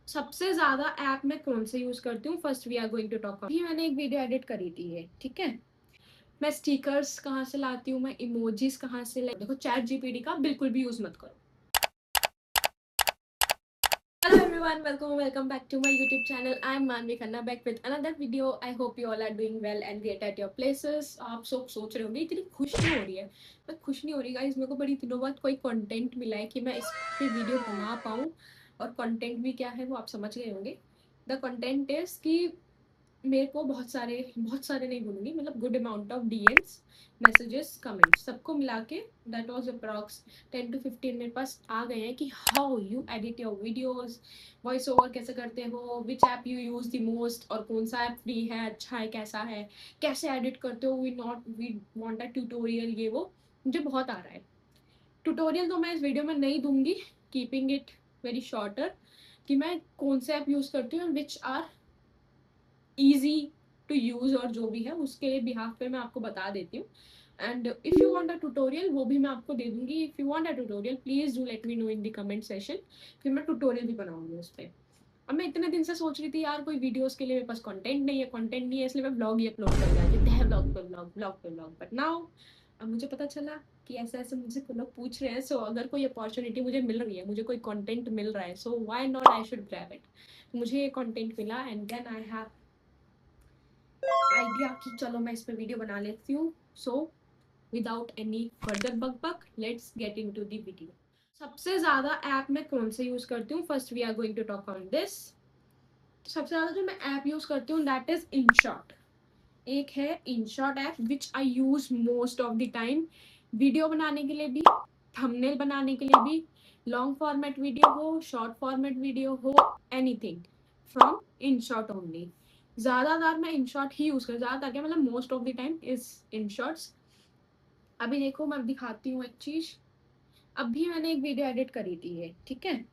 सबसे ज्यादा ऐप मैं कौन से यूज करती हूँ, first we are going to talk. अभी मैंने एक वीडियो एडिट करी थी ये, ठीक है। मैं स्टिकर्स कहाँ से लाती हूँ, मैं इमोजीज कहाँ से देखो, चैट जीपीटी का बिल्कुल भी यूज मत करो। Hello everyone, welcome back to my YouTube channel. I'm Manvi Khanna back with another video. I hope you all are doing well and great at your places. आप सब सोच रहे होंगे इतनी खुश नहीं हो रही है। मैं खुश नहीं हो रही गाइस, मेरे को बड़ी दिनों बाद कोई कंटेंट मिला है कि मैं इस पे वीडियो बना पाऊँ। और कंटेंट भी क्या है वो आप समझ गए होंगे। द कंटेंट इज कि मेरे को बहुत सारे नहीं बोलूँगी, मतलब good amount of DMs, messages, comments सबको मिला के दैट वाज अप्रॉक्स 10 to 15 मेरे पास आ गए हैं कि how you edit your videos, voice over कैसे करते हो, विच app you use the most, और कौन सा ऐप फ्री है, अच्छा है, कैसा है, कैसे एडिट करते हो, वी वांट अ ट्यूटोरियल, ये वो मुझे बहुत आ रहा है। ट्यूटोरियल तो मैं इस वीडियो में नहीं दूंगी, कीपिंग इट वेरी शॉर्टर, कि मैं कौन से ऐप यूज करती हूँ which are easy to use, और जो भी है उसके बिहाफ पे मैं आपको बता देती हूँ। And if you want a tutorial वो भी मैं आपको दे दूंगी। If you want a tutorial please do let me know in the comment session, फिर मैं ट्यूटोरियल भी बनाऊंगी उस पर। अब मैं इतने दिन से सोच रही थी यार कोई वीडियोस के लिए मेरे पास कंटेंट नहीं है, इसलिए मैं ब्लॉग ही अपलोड कर रहा थी, ब्लॉग पे ब्लॉग। बट नाउ अब मुझे पता चला कि ऐसे ऐसे मुझसे लोग पूछ रहे हैं, सो अगर कोई अपॉर्चुनिटी मुझे मिल रही है, मुझे कोई कंटेंट मिल रहा है, so why not I should grab it. मुझे ये कंटेंट मिला and then I have idea कि चलो मैं इस पे वीडियो बना लेती हूँ। So without any further buck let's get into the video. सबसे ज्यादा ऐप मैं कौन से यूज करती हूँ, first we are going to talk on this. सबसे ज्यादा जो मैं ऐप यूज करती हूँ दैट इज इनशॉट। एक है InShot app which I use most of the time, video बनाने के लिए भी, थंबनेल बनाने के लिए भी, लॉन्ग फॉर्मेट वीडियो हो, शॉर्ट फॉर्मेट वीडियो हो, एनीथिंग फ्रॉम इनशॉट ओनली। ज्यादातर मैं इनशॉट ही यूज कर, ज्यादातर क्या मतलब most of the time is InShots. अभी देखो मैं दिखाती हूँ एक चीज। अभी मैंने एक वीडियो एडिट करी थी ये, ठीक है,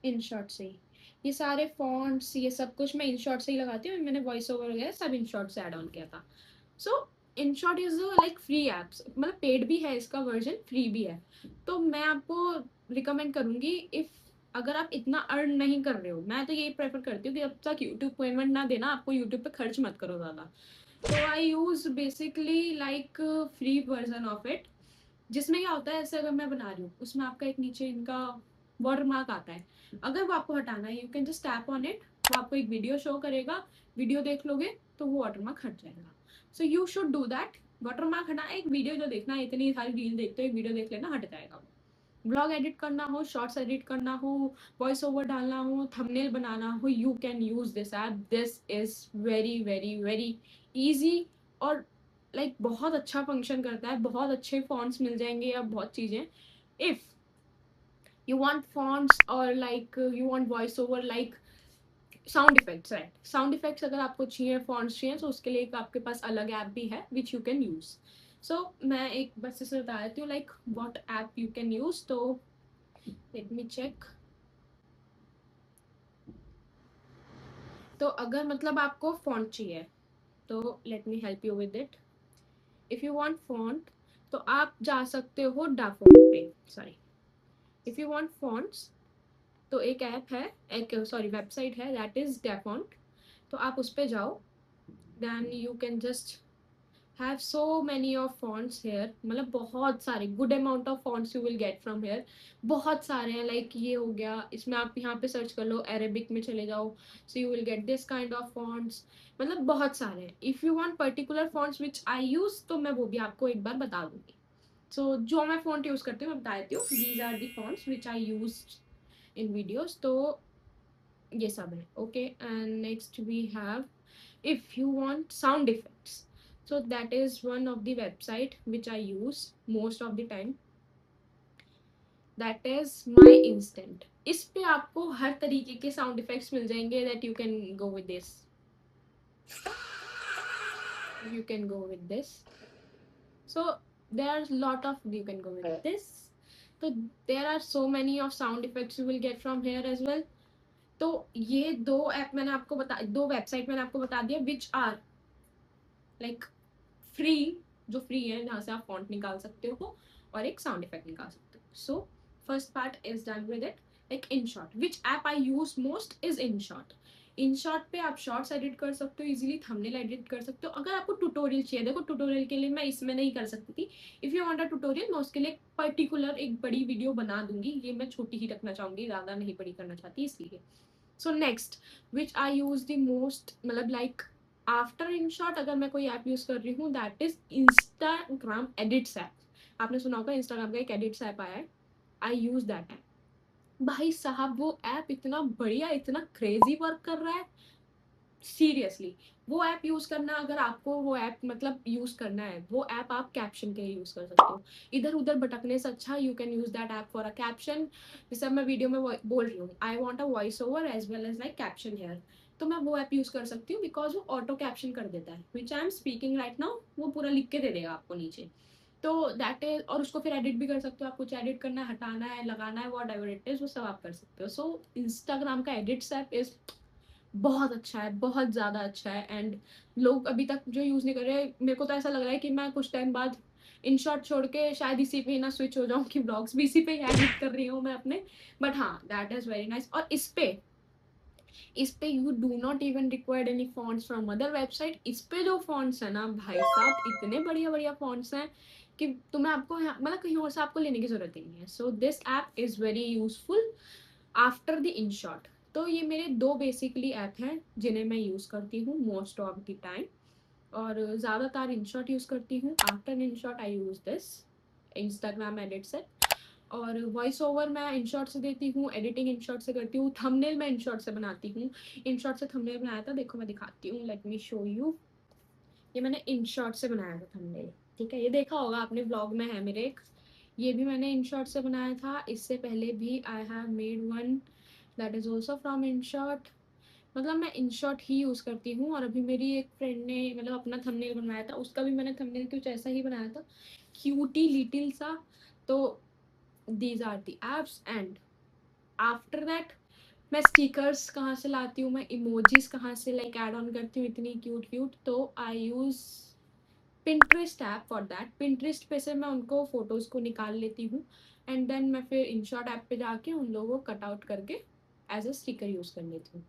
इनशॉट से ही। ये सारे फॉन्ट्स ये सब कुछ मैं इनशॉट से ही लगाती हूँ, मैंने वॉइस ओवर वगैरह सब इनशॉट से ऐड ऑन किया था। So InShot is like free apps, मतलब पेड भी है इसका वर्जन, फ्री भी है। तो मैं आपको रिकमेंड करूंगी, इफ अगर आप इतना अर्न नहीं कर रहे हो, मैं तो यही प्रेफर करती हूँ कि जब तक यूट्यूब पेमेंट ना देना आपको यूट्यूब पे खर्च मत करो ज़्यादा। तो I use basically like free version of it, जिसमें क्या होता है, ऐसे अगर मैं बना रही हूँ उसमें आपका एक नीचे इनका वाटर मार्क आता है, अगर वो आपको हटाना है you can just tap on it, वो आपको एक वीडियो शो करेगा, वीडियो देख लोगे तो वो वाटर मार्क हट जाएगा। So you should do that. Water mark हटा, एक वीडियो जो देखना है, इतनी सारी रील देखते हो, एक वीडियो देख लेना, हट जाएगा। ब्लॉग एडिट करना हो, शॉर्ट्स एडिट करना हो, वॉइस ओवर डालना हो, थंबनेल बनाना हो, you can use this app. This is very very very easy, और लाइक बहुत अच्छा फंक्शन करता है, बहुत अच्छे फॉन्ट्स मिल जाएंगे या बहुत चीजें। इफ यू वांट फॉन्ट्स और like you want voice over like sound effects, right, sound effects अगर आपको चाहिए, फॉन्ट्स चाहिए, तो उसके लिए एक आपके पास अलग ऐप भी है विच यू कैन यूज। सो मैं एक बस से बता देती हूँ like what app you can use. तो लेट मी चेक। तो अगर मतलब आपको फॉन्ट चाहिए तो let me help you with it. If you want font तो आप जा सकते हो डाफॉन्ट पे, sorry, if you want fonts तो एक ऐप है, एक सॉरी वेबसाइट है, दैट इज डाफॉन्ट। तो आप उस पे जाओ, then you can just have so many of fonts here, मतलब बहुत सारे good amount of fonts you will get from here। बहुत सारे हैं, like ये हो गया, इसमें आप यहाँ पे सर्च कर लो, अरेबिक में चले जाओ, so you will get this kind of fonts, मतलब बहुत सारे हैं। if you want particular fonts which I use तो मैं वो भी आपको एक बार बता दूंगी। so जो मैं font यूज करती हूँ मैं बता देती हूँ, these are the fonts which I used in videos। तो ये सब है, okay। and next we have, if you want sound effects, so that is one of the website which I use most of the time, that is my instant। इस पे आपको हर तरीके के sound effects मिल जाएंगे, that you can go with this, you can go with this। so there's lot of, you can go with this। so there are so many of sound effects you will get from here as well। तो ये दो app मैंने आपको बता, दो website मैंने आपको बता दिया विच आर लाइक फ्री, जो फ्री है जहाँ से आप फॉन्ट निकाल सकते हो और एक साउंड इफेक्ट निकाल सकते हो। So first part is done with it. Like InShot. Which app I use most is InShot. InShot पे आप शॉर्ट्स एडिट कर सकते हो इजीली, थंबनेल एडिट कर सकते हो. अगर आपको ट्यूटोरियल चाहिए, देखो ट्यूटोरियल के लिए मैं इसमें नहीं कर सकती थी. If you want a tutorial, मैं उसके लिए पर्टिकुलर एक बड़ी वीडियो बना दूंगी. ये मैं छोटी ही रखना चाहूँगी, ज़्यादा नहीं बड़ी करना चाहती इसलिए. So next which I use the most, मतलब लाइक आफ्टर InShot अगर मैं कोई ऐप यूज़ कर रही हूँ, that is Instagram edits app. आपने सुना होगा इंस्टाग्राम का एक एडिट्स ऐप आया है. आई यूज़ दैट ऐप. भाई साहब वो ऐप इतना बढ़िया, इतना क्रेजी वर्क कर रहा है. सीरियसली वो ऐप यूज करना, अगर आपको वो ऐप मतलब यूज करना है, वो ऐप आप कैप्शन के लिए यूज कर सकते हो. इधर उधर भटकने से अच्छा you can use that app for a caption. जैसे मैं वीडियो में बोल रही हूँ, I want a voice over as well as like caption here, तो मैं वो ऐप यूज कर सकती हूँ बिकॉज वो ऑटो कैप्शन कर देता है. Which I am speaking right now, वो पूरा लिख के दे देगा आपको नीचे. तो दैट इज, और उसको फिर एडिट भी कर सकते हो. आप कुछ एडिट करना है, हटाना है, लगाना है, वॉट एवर इट इज, वो सब आप कर सकते हो. सो इंस्टाग्राम का एडिट्स ऐप इज बहुत अच्छा है, बहुत ज़्यादा अच्छा है. एंड लोग अभी तक जो यूज़ नहीं कर रहे, मेरे को तो ऐसा लग रहा है कि मैं कुछ टाइम बाद InShot छोड़ के शायद इसी पे ही ना स्विच हो जाऊँ कि ब्लॉग्स भी इसी पे ही एडिट कर रही हूँ मैं अपने. बट हाँ, दैट इज़ वेरी नाइस. और इस पे you do not even required any fonts from other website. इस पे जो फॉन्ट्स है ना भाई साहब, इतने बढ़िया बढ़िया फॉन्ट्स हैं कि तुम्हें आपको मतलब कहीं और से आपको लेने की जरूरत ही नहीं है. So this app is very useful after the InShot. तो ये मेरे दो बेसिकली ऐप हैं जिन्हें मैं यूज़ करती हूँ मोस्ट ऑफ द टाइम. और ज़्यादातर InShot यूज़ करती हूँ. After InShot I use this Instagram edit set. और वॉइस ओवर मैं InShot से देती हूँ, एडिटिंग InShot से करती हूँ, थंबनेल मैं InShot से बनाती हूँ. InShot से थंबनेल बनाया था, देखो मैं दिखाती हूँ, लेट मी शो यू. ये मैंने InShot से बनाया था थंबनेल. ठीक है, ये देखा होगा आपने, ब्लॉग में है मेरे एक. ये भी मैंने InShot से बनाया था. इससे पहले भी I have made one that is also from InShot. मतलब मैं InShot ही यूज़ करती हूँ. और अभी मेरी एक फ्रेंड ने मतलब अपना थंबनेल बनवाया था, उसका भी मैंने थंबनेल कुछ ऐसा ही बनाया था, क्यूटी लिटिल सा. तो these are the apps. And after that मैं स्टिकर्स कहाँ से लाती हूँ, मैं इमोजीज कहाँ से लाइक ऐड ऑन करती हूँ इतनी क्यूट क्यूट. तो I use Pinterest app for that. Pinterest पे से मैं उनको फोटोज़ को निकाल लेती हूँ. एंड देन मैं फिर InShot ऐप पे जाके उन लोगों को कट आउट करके एज अ स्टिकर यूज़ कर लेती हूँ.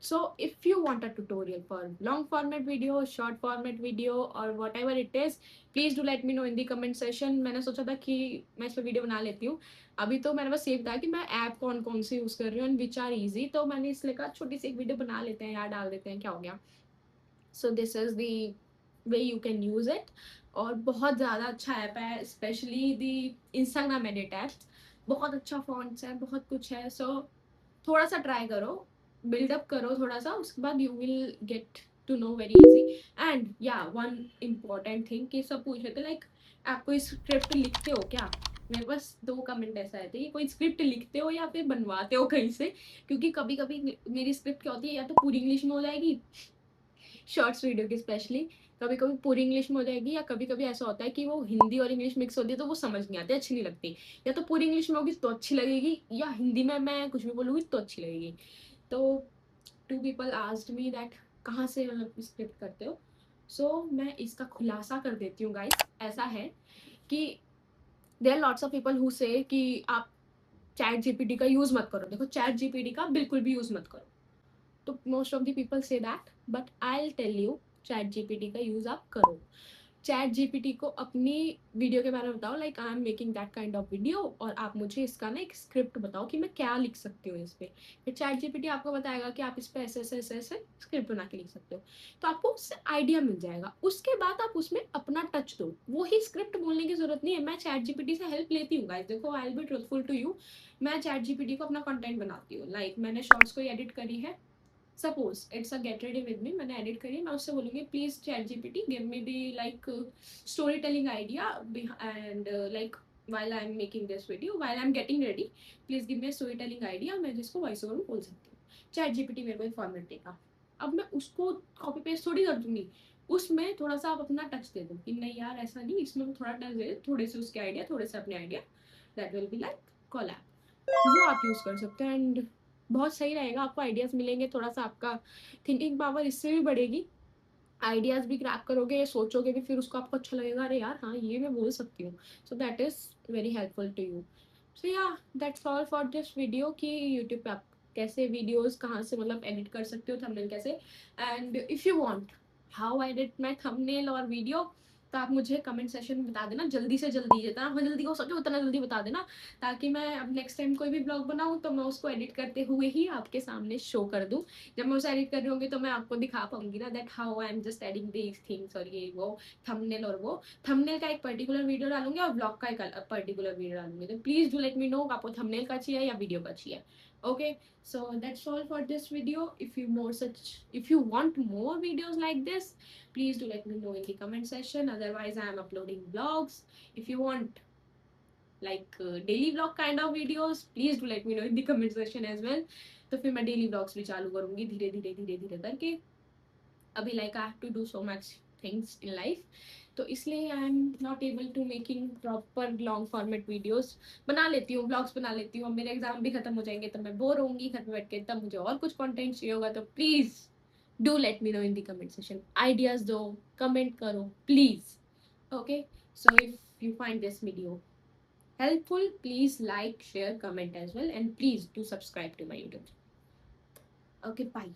So if you want a tutorial for long format video, short format video or whatever it is, please do let me know in the comment section. मैंने सोचा था कि मैं इस पर वीडियो बना लेती हूँ. अभी तो मेरे पास सेव था कि मैं ऐप कौन कौन से यूज़ कर रही हूँ एंड विच आर ईजी. तो मैंने इसलिए कहा छोटी सी एक वीडियो बना लेते हैं यार, डाल देते हैं, क्या हो गया. So this is the way you can use it. और बहुत ज़्यादा अच्छा ऐप है, specially the Instagram edit app. बहुत अच्छा फॉन्ट्स है, बहुत कुछ है. सो थोड़ा सा ट्राई करो, बिल्डअप करो थोड़ा सा, उसके बाद you will get to know very easy. And या वन इम्पॉर्टेंट थिंग कि सब पूछ रहे थे लाइक आप कोई स्क्रिप्ट लिखते हो क्या. मेरे पास दो कमेंट ऐसा आए थे कि कोई स्क्रिप्ट लिखते हो या फिर बनवाते हो कहीं से. क्योंकि कभी कभी मेरी स्क्रिप्ट क्या होती है, या तो पूरी इंग्लिश में हो जाएगी, शॉर्ट्स वीडियो की स्पेशली, कभी कभी पूरी इंग्लिश में हो जाएगी, या कभी कभी ऐसा होता है कि वो हिंदी और इंग्लिश मिक्स होती है तो वो समझ नहीं आती, अच्छी नहीं लगती. या तो पूरी इंग्लिश में होगी तो अच्छी लगेगी, या हिंदी में मैं कुछ भी बोलूँगी तो अच्छी लगेगी. तो two people asked me that कहाँ से मतलब स्क्रिप्ट करते हो. सो मैं इसका खुलासा कर देती हूँ गाइस. ऐसा है कि there lots of people who say कि आप ChatGPT का यूज़ मत करो. देखो ChatGPT का बिल्कुल भी यूज़ मत करो. तो most of the people say that, but I will tell you ChatGPT का यूज़ आप करो. ChatGPT को अपनी वीडियो के बारे में बताओ, like I am making that kind of video, और आप मुझे इसका ना एक स्क्रिप्ट बताओ कि मैं क्या लिख सकती हूँ इस पे. फिर ChatGPT आपको बताएगा कि आप इस पे ऐसे ऐसे ऐसे ऐसे स्क्रिप्ट बना के लिख सकते हो. तो आपको उससे आइडिया मिल जाएगा. उसके बाद आप उसमें अपना टच दो. वो ही स्क्रिप्ट बोलने की जरूरत नहीं है. मैं ChatGPT से हेल्प लेती हूँ गाइस. देखो I will be truthful to you, मैं ChatGPT को अपना कंटेंट बनाती हूँ. लाइक मैंने शॉर्ट्स को एडिट करी है, suppose it's a get ready with me, मैंने एडिट करी, मैं उससे बोलूँगी please ChatGPT give me the like story telling idea and like while I'm making this video, while I'm getting ready, please give me a story telling idea. मैं जिसको voice over में बोल सकती हूँ. ChatGPT मेरे को एक फॉर्मेट देगा. अब मैं उसको कॉपी पेस्ट थोड़ी कर दूंगी, उसमें थोड़ा सा आप अपना टच दे दो कि नहीं यार ऐसा नहीं, इसमें थोड़ा टच दे, थोड़े से उसके आइडिया, थोड़े से अपने idea, that will be like colab. वो आप यूज़ कर सकते हैं. एंड बहुत सही रहेगा, आपको आइडियाज़ मिलेंगे, थोड़ा सा आपका थिंकिंग पावर इससे भी बढ़ेगी. आइडियाज़ भी क्रैक करोगे, सोचोगे भी, फिर उसको आपको अच्छा लगेगा, अरे यार हाँ ये मैं बोल सकती हूँ. So that is very helpful to you. So yeah that's all for this video कि यूट्यूब पे आप कैसे वीडियोस कहाँ से मतलब एडिट कर सकते हो, थंबनेल कैसे, and if you want how edit my thumbnail और वीडियो, तो आप मुझे कमेंट सेशन में बता देना जल्दी से जल्दी, जितना जल्दी हो सके उतना जल्दी बता देना, ताकि मैं अब नेक्स्ट टाइम कोई भी ब्लॉग बनाऊँ तो मैं उसको एडिट करते हुए ही आपके सामने शो कर दूँ। जब मैं उसे एडिट कर रही होंगी तो मैं आपको दिखा पाऊंगी ना that how I am just editing these things, और ये वो थंबनेल और वो थंबनेल का एक पर्टिकुलर वीडियो डालूंगी और ब्लॉग का एक पर्टिकुलर वीडियो डालूंगी। तो please do let me know आपको थंबनेल का चाहिए या वीडियो का चाहिए। Okay, so that's all for this video. If you want more videos like this, please do let me know in the comment section. Otherwise I am uploading vlogs. If you want like daily vlog kind of videos, please do let me know in the comment section as well. तो फिर मैं daily vlogs भी चालू करूंगी धीरे धीरे धीरे धीरे करके। अभी like I have to do so much things in life, तो इसलिए I am not able to making proper long format videos. बना लेती हूँ, ब्लॉग्स बना लेती हूँ। अब मेरे एग्जाम भी खत्म हो जाएंगे, तब मैं बोर होंगी घर पे बैठ के, तब मुझे और कुछ कंटेंट चाहिए होगा। तो please do let me know in the comment session, ideas दो, कमेंट करो please. Okay, so if you find this video helpful, please like, share, comment as well, and please do subscribe to my YouTube. Okay, bye.